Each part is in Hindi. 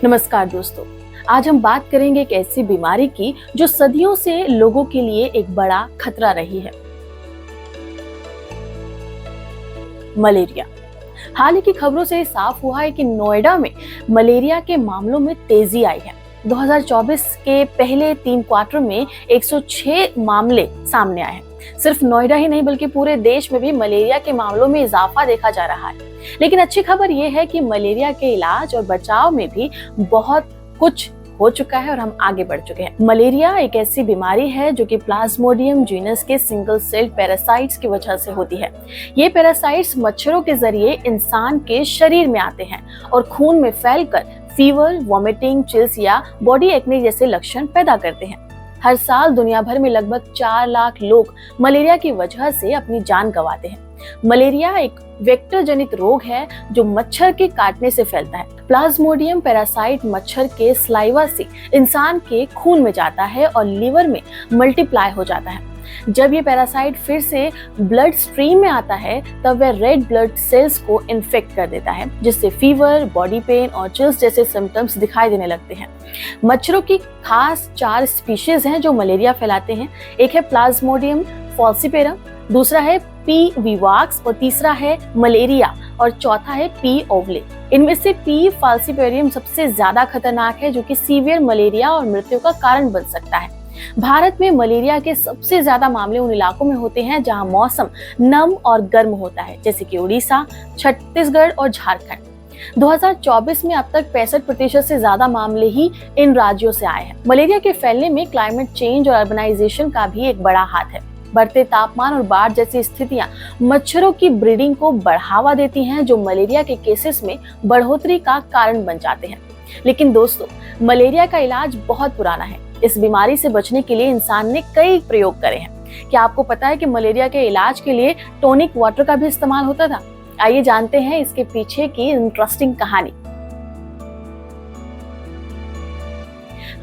नमस्कार दोस्तों, आज हम बात करेंगे एक ऐसी बीमारी की जो सदियों से लोगों के लिए एक बड़ा खतरा रही है। मलेरिया। हाल ही की खबरों से साफ हुआ है कि नोएडा में मलेरिया के मामलों में तेजी आई है। 2024 के पहले 3 क्वार्टर में 106 मामले सामने आए हैं। सिर्फ नोएडा ही नहीं बल्कि पूरे देश में भी मलेरिया के मामलों में इजाफा देखा जा रहा है। लेकिन अच्छी खबर यह है कि मलेरिया के इलाज और बचाव में भी बहुत कुछ हो चुका है और हम आगे बढ़ चुके हैं। मलेरिया एक ऐसी बीमारी है जो कि प्लाज्मोडियम जीनस के सिंगल सेल पैरासाइट्स की वजह से होती है। ये पैरासाइट्स मच्छरों के जरिए इंसान के शरीर में आते हैं और खून में फैलकर फीवर, वॉमिटिंग, चिल्स या बॉडी एक्ने जैसे लक्षण पैदा करते हैं। हर साल दुनिया भर में लगभग 4 लाख लोग मलेरिया की वजह से अपनी जान गंवाते हैं। मलेरिया एक वेक्टर जनित रोग है जो मच्छर के काटने से फैलता है। प्लाज्मोडियम पैरासाइट मच्छर के स्लाइवा से इंसान के खून में जाता है और लीवर में मल्टीप्लाई हो जाता है। जब ये पैरासाइट फिर से ब्लड स्ट्रीम में आता है तब वह रेड ब्लड सेल्स को इन्फेक्ट कर देता है, जिससे फीवर, बॉडी पेन और चिल्स जैसे सिम्टम्स दिखाई देने लगते हैं। मच्छरों की खास 4 स्पीशीज हैं जो मलेरिया फैलाते हैं। एक है प्लाज्मोडियम फॉल्सीपेरम, दूसरा है पी विवाक्स और तीसरा है मलेरिया और चौथा है पी ओवले। इनमें से पी फाल्सीपेरियम सबसे ज्यादा खतरनाक है जो कि सीवियर मलेरिया और मृत्यु का कारण बन सकता है। भारत में मलेरिया के सबसे ज्यादा मामले उन इलाकों में होते हैं जहां मौसम नम और गर्म होता है, जैसे कि उड़ीसा, छत्तीसगढ़ और झारखंड। 2024 में अब तक 65% से ज्यादा मामले ही इन राज्यों से आए हैं। मलेरिया के फैलने में क्लाइमेट चेंज और अर्बनाइजेशन का भी एक बड़ा हाथ है। बढ़ते तापमान और बाढ़ जैसी स्थितियां मच्छरों की ब्रीडिंग को बढ़ावा देती हैं, जो मलेरिया के केसेस में बढ़ोतरी का कारण बन जाते हैं। लेकिन दोस्तों, मलेरिया का इलाज बहुत पुराना है। इस बीमारी से बचने के लिए इंसान ने कई प्रयोग करे हैं। क्या आपको पता है कि मलेरिया के इलाज के लिए टॉनिक वाटर का भी इस्तेमाल होता था? आइए जानते हैं इसके पीछे की इंटरेस्टिंग कहानी।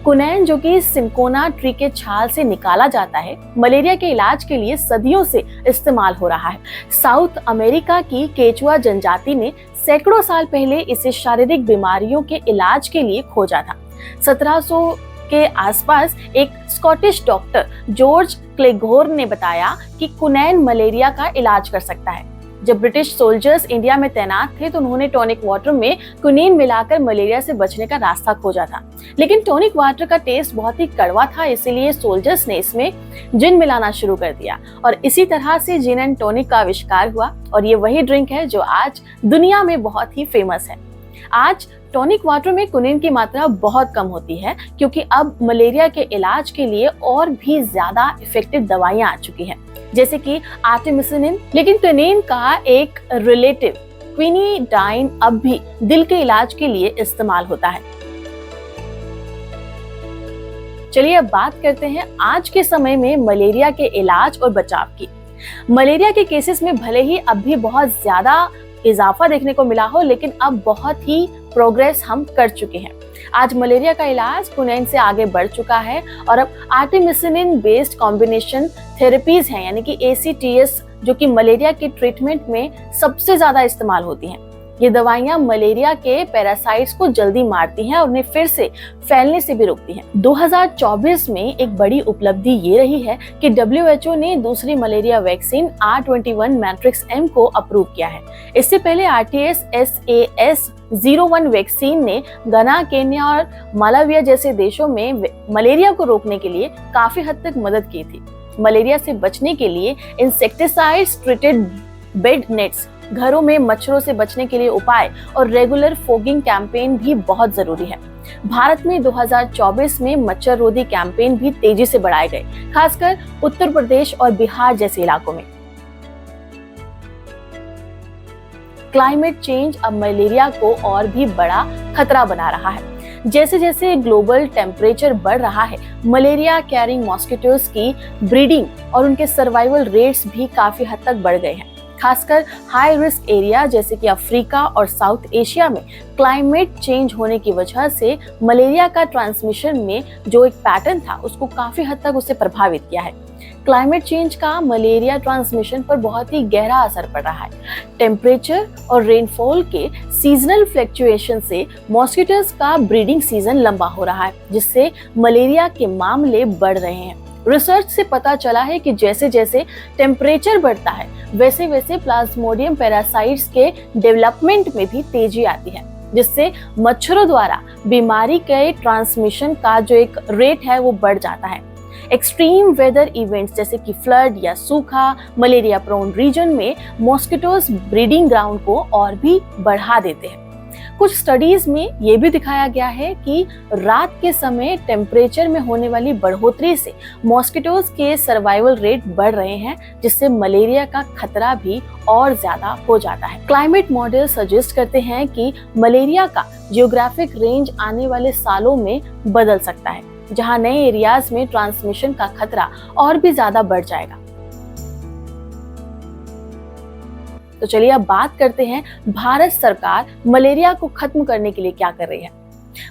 कुनैन, जो कि सिंकोना ट्री के छाल से निकाला जाता है, मलेरिया के इलाज के लिए सदियों से इस्तेमाल हो रहा है। साउथ अमेरिका की केचुआ जनजाति ने सैकड़ों साल पहले इसे शारीरिक बीमारियों के इलाज के लिए खोजा था। 1700 के आसपास एक स्कॉटिश डॉक्टर जॉर्ज क्लेघोर ने बताया कि कुनैन मलेरिया का इलाज कर सकता है। जब ब्रिटिश सोल्जर्स इंडिया में तैनात थे तो उन्होंने टॉनिक वाटर में कुनीन मिलाकर मलेरिया से बचने का रास्ता खोजा था। लेकिन टॉनिक वाटर का टेस्ट बहुत ही कड़वा था, इसीलिए सोल्जर्स ने इसमें जिन मिलाना शुरू कर दिया और इसी तरह से जिन एंड टॉनिक का आविष्कार हुआ और ये वही ड्रिंक है जो आज दुनिया में बहुत ही फेमस है। आज टॉनिक वाटर में कुनीन की मात्रा बहुत कम होती है क्योंकि अब मलेरिया के इलाज के लिए और भी ज्यादा इफेक्टिव दवाइयां आ चुकी हैं, जैसे कि आर्टेमिसिनिन। लेकिन कुनीन का एक रिलेटिव क्विनिडाइन अब भी दिल के इलाज के लिए इस्तेमाल होता है। चलिए अब बात करते हैं आज के समय में मलेरिया के इलाज और बचाव की। मलेरिया के केसेस में भले ही अब भी बहुत ज्यादा इजाफा देखने को मिला हो, लेकिन अब बहुत ही प्रोग्रेस हम कर चुके हैं। आज मलेरिया का इलाज कुनैन से आगे बढ़ चुका है और अब आर्टेमिसिनिन बेस्ड कॉम्बिनेशन थेरेपीज हैं, यानी कि ACTS, जो कि मलेरिया के ट्रीटमेंट में सबसे ज्यादा इस्तेमाल होती हैं। ये दवाइयां मलेरिया के पैरासाइट्स को जल्दी मारती हैं और उन्हें फिर से फैलने से भी रोकती हैं। 2024 में एक बड़ी उपलब्धि ये रही है कि WHO ने दूसरी malaria vaccine R21 matrix M को अप्रूव किया है। इससे पहले RTS-SAS01 वैक्सीन ने घना, केन्या और मालवीय जैसे देशों में मलेरिया को रोकने के लिए काफी हद तक मदद की थी। मलेरिया से बचने के लिए इंसेक्टिसाइड्स ट्रीटेड बेड नेट्स, घरों में मच्छरों से बचने के लिए उपाय और रेगुलर फोगिंग कैंपेन भी बहुत जरूरी है। भारत में 2024 में मच्छर रोधी कैंपेन भी तेजी से बढ़ाए गए, खासकर उत्तर प्रदेश और बिहार जैसे इलाकों में। क्लाइमेट चेंज अब मलेरिया को और भी बड़ा खतरा बना रहा है। जैसे जैसे ग्लोबल टेम्परेचर बढ़ रहा है, मलेरिया कैरिंग मॉस्किटोज की ब्रीडिंग और उनके सर्वाइवल रेट्स भी काफी हद तक बढ़ गए हैं। खासकर हाई रिस्क एरिया जैसे कि अफ्रीका और साउथ एशिया में क्लाइमेट चेंज होने की वजह से मलेरिया का ट्रांसमिशन में जो एक पैटर्न था उसको काफी हद तक उसे प्रभावित किया है। क्लाइमेट चेंज का मलेरिया ट्रांसमिशन पर बहुत ही गहरा असर पड़ रहा है। टेम्परेचर और रेनफॉल के सीजनल फ्लक्चुएशन से मॉस्किटोज का ब्रीडिंग सीजन लंबा हो रहा है, जिससे मलेरिया के मामले बढ़ रहे हैं। रिसर्च से पता चला है कि जैसे जैसे टेम्परेचर बढ़ता है वैसे वैसे प्लाज्मोडियम पैरासाइट्स के डेवलपमेंट में भी तेजी आती है, जिससे मच्छरों द्वारा बीमारी के ट्रांसमिशन का जो एक रेट है वो बढ़ जाता है। एक्सट्रीम वेदर इवेंट्स जैसे कि फ्लड या सूखा मलेरिया प्रोन रीजन में मॉस्किटोज ब्रीडिंग ग्राउंड को और भी बढ़ा देते हैं। कुछ स्टडीज में ये भी दिखाया गया है कि रात के समय टेम्परेचर में होने वाली बढ़ोतरी से मॉस्किटोज के सर्वाइवल रेट बढ़ रहे हैं, जिससे मलेरिया का खतरा भी और ज्यादा हो जाता है। क्लाइमेट मॉडल सजेस्ट करते हैं कि मलेरिया का जियोग्राफिक रेंज आने वाले सालों में बदल सकता है, जहां नए एरियाज में ट्रांसमिशन का खतरा और भी ज्यादा बढ़ जाएगा। तो चलिए अब बात करते हैं भारत सरकार मलेरिया को खत्म करने के लिए क्या कर रही है।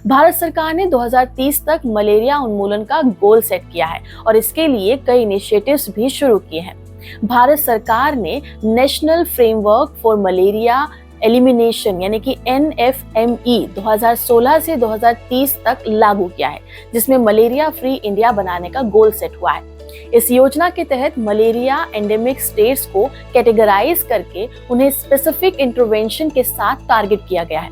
भारत सरकार ने 2030 तक मलेरिया उन्मूलन का गोल सेट किया है और इसके लिए कई इनिशिएटिव्स भी शुरू किए हैं। भारत सरकार ने national framework for malaria elimination यानी कि NFME 2016 से 2030 तक लागू किया है, जिसमें मलेरिया फ्री इंडिया बनाने का गोल सेट हुआ है। इस योजना के तहत मलेरिया एंडेमिक स्टेट्स को कैटेगराइज करके उन्हें स्पेसिफिक इंटरवेंशन के साथ टारगेट किया गया है।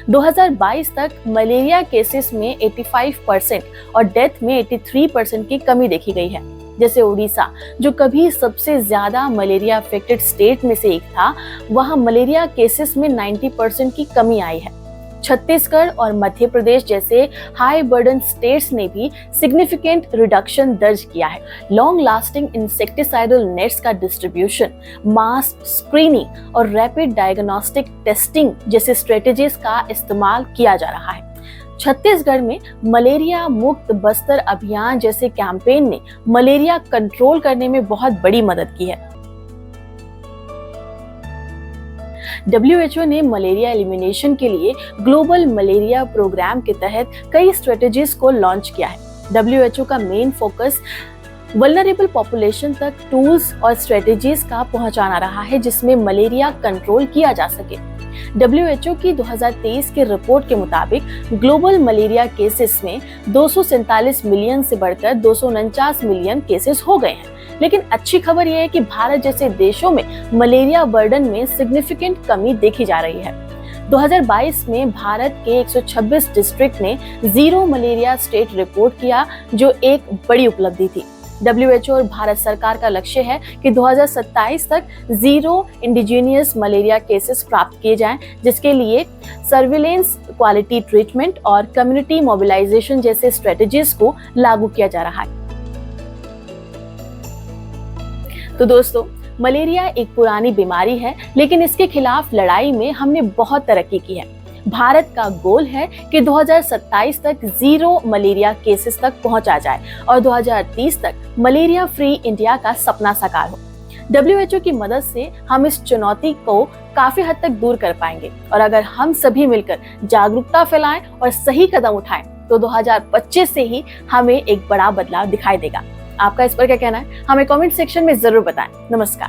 2022 तक मलेरिया केसेस में 85% और डेथ में 83% की कमी देखी गई है। जैसे उड़ीसा, जो कभी सबसे ज्यादा मलेरिया अफेक्टेड स्टेट में से एक था, वहां मलेरिया केसेस में 90% की कमी आई है। छत्तीसगढ़ और मध्य प्रदेश जैसे हाई बर्डन स्टेट्स ने भी सिग्निफिकेंट रिडक्शन दर्ज किया है। लॉन्ग लास्टिंग इंसेक्टिसाइडल नेट्स का डिस्ट्रीब्यूशन, मास स्क्रीनिंग और रैपिड डायग्नोस्टिक टेस्टिंग जैसे स्ट्रेटेजीज का इस्तेमाल किया जा रहा है। छत्तीसगढ़ में मलेरिया मुक्त बस्तर अभियान जैसे कैंपेन ने मलेरिया कंट्रोल करने में बहुत बड़ी मदद की है। WHO ने मलेरिया एलिमिनेशन के लिए ग्लोबल मलेरिया प्रोग्राम के तहत कई स्ट्रेटेजीज को लॉन्च किया है। WHO का मेन फोकस वल्नरेबल पॉपुलेशन तक टूल्स और स्ट्रेटेजीज का पहुंचाना रहा है, जिसमें मलेरिया कंट्रोल किया जा सके। WHO की 2023 के रिपोर्ट के मुताबिक ग्लोबल मलेरिया केसेस में 247 मिलियन से बढ़कर 249 मिलियन केसेस हो गए हैं। लेकिन अच्छी खबर यह है कि भारत जैसे देशों में मलेरिया बर्डन में सिग्निफिकेंट कमी देखी जा रही है। 2022 में भारत के 126 डिस्ट्रिक्ट ने जीरो मलेरिया स्टेट रिपोर्ट किया, जो एक बड़ी उपलब्धि थी। WHO और भारत सरकार का लक्ष्य है कि 2027 तक जीरो इंडिजीनियस मलेरिया केसेस प्राप्त किए जाएं, जिसके लिए सर्विलेंस, क्वालिटी ट्रीटमेंट और कम्युनिटी मोबिलाइजेशन जैसे स्ट्रेटेजीज को लागू किया जा रहा है। तो दोस्तों, मलेरिया एक पुरानी बीमारी है, लेकिन इसके खिलाफ लड़ाई में हमने बहुत तरक्की की है। भारत का गोल है कि 2027 तक जीरो मलेरिया केसेस तक पहुंचा जाए और 2030 तक मलेरिया फ्री इंडिया का सपना साकार हो। WHO की मदद से हम इस चुनौती को काफी हद तक दूर कर पाएंगे, और अगर हम सभी मिलकर जागरूकता फैलाएं और सही कदम उठाएं तो 2025 से ही हमें एक बड़ा बदलाव दिखाई देगा। आपका इस पर क्या कहना है, हमें कमेंट सेक्शन में जरूर बताएं। नमस्कार।